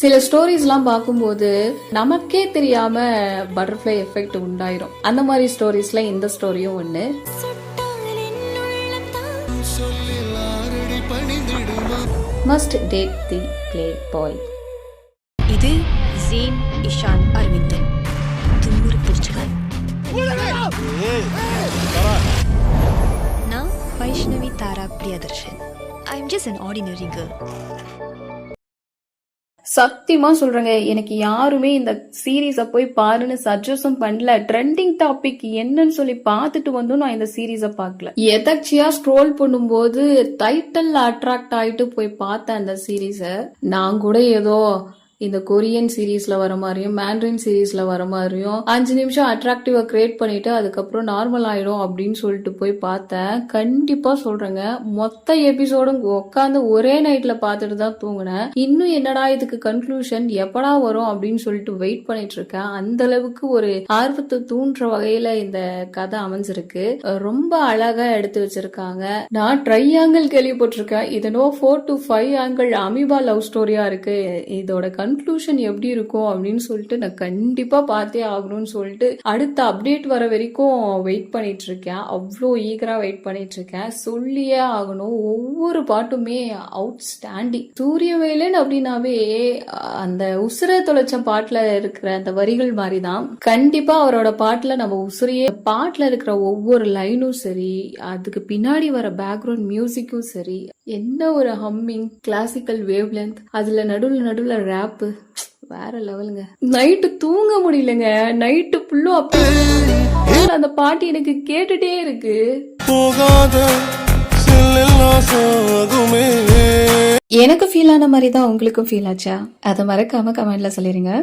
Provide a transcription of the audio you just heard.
சில ஸ்டோரிஸ்லாம் பார்க்கும்போது நமக்கே தெரியாம பட்டர்ஃப்ளை எஃபெக்ட் உண்டாயிரும். அந்த மாதிரி ஸ்டோரிஸ்ல இந்த ஸ்டோரியும் ஒண்ணு. Must date the playboy. இது ஜீன் இஷான் அரவிந்தன். தும்முறு பிடிச்சுக்காய். நான் Vaishnavi Tara Priyadarshan. I am just an ordinary girl. சத்தியமா சொல்றேங்க, எனக்கு யாருமே இந்த சீரீஸ போய் பாருன்னு சஜஷன் பண்ணல. ட்ரெண்டிங் டாபிக் என்னன்னு சொல்லி பார்த்துட்டு வந்து நான் இந்த சீரீஸ பார்க்கல. எதாச்சியா ஸ்க்ரோல் பண்ணும்போது டைட்டில் அட்ராக்ட் ஆயிட்டு போய் பார்த்தேன் அந்த சீரீஸ. நான் கூட ஏதோ இந்த கொரியன் சீரீஸ்ல வர மாதிரியும் மேண்ட்ரின் சீரீஸ்ல வர மாதிரியும் 5 நிமிஷம் அட்ராக்டிவா கிரியேட் பண்ணிட்டு அதுக்கப்புறம் நார்மல் ஆயிடும் அப்படின்னு சொல்லிட்டு போய் பார்த்தேன். கண்டிப்பா சொல்றேங்க, மொத்த எபிசோடும் உட்காந்து ஒரே நைட்ல பார்த்துட்டு தான் தூங்கினேன். இன்னும் என்னடா இதுக்கு கன்க்ளூஷன் எப்படா வரும் அப்படின்னு சொல்லிட்டு வெயிட் பண்ணிட்டு இருக்கேன். அந்த அளவுக்கு ஒரு ஆர்வத்தை தூண்டுற வகையில இந்த கதை அமைஞ்சிருக்கு. ரொம்ப அழகா எடுத்து வச்சிருக்காங்க. நான் ட்ரையாங்கிள் கேள்விப்பட்டிருக்கேன். இதனோ 4 to 5 ஆங்கிள் அமீபா லவ் ஸ்டோரியா இருக்கு. இதோட கன்க்ளூஷன் எப்படி இருக்கும் அப்படின்னு சொல்லிட்டு நான் கண்டிப்பா பார்த்தே ஆகணும்னு சொல்லிட்டு அடுத்த அப்டேட் வர வரைக்கும் வெயிட் பண்ணிட்டு இருக்கேன். அவ்வளோ ஈகரா வெயிட் பண்ணிட்டு இருக்கேன். சொல்லியே ஆகணும், ஒவ்வொரு பாட்டுமே அவுட்ஸ்டாண்டிங். சூரியவேலன் அப்படின்னாவே அந்த உசுர தொலைச்ச பாட்டுல இருக்கிற அந்த வரிகள் மாதிரி தான். கண்டிப்பா அவரோட பாட்டுல நம்ம உசுரையே, பாட்டுல இருக்கிற ஒவ்வொரு லைனும் சரி, அதுக்கு பின்னாடி வர பேக்ரவுண்ட் மியூசிக்கும் சரி, என்ன ஒரு ஹம்மிங், கிளாசிக்கல் வேவ் லென்த், அதுல நடுவுல ரேப், வேற லெவலுங்க. நைட்டு தூங்க முடியலங்க. நைட்டு ஃபுல்லும் அப்படி அந்த பாட்டு எனக்கு கேட்டுட்டே இருக்கு. எனக்கு ஃபீல் ஆன மாதிரி தான் உங்களுக்கும் ஃபீல் ஆச்சா? அதை மறக்காம கமெண்ட்ல சொல்லிருங்க.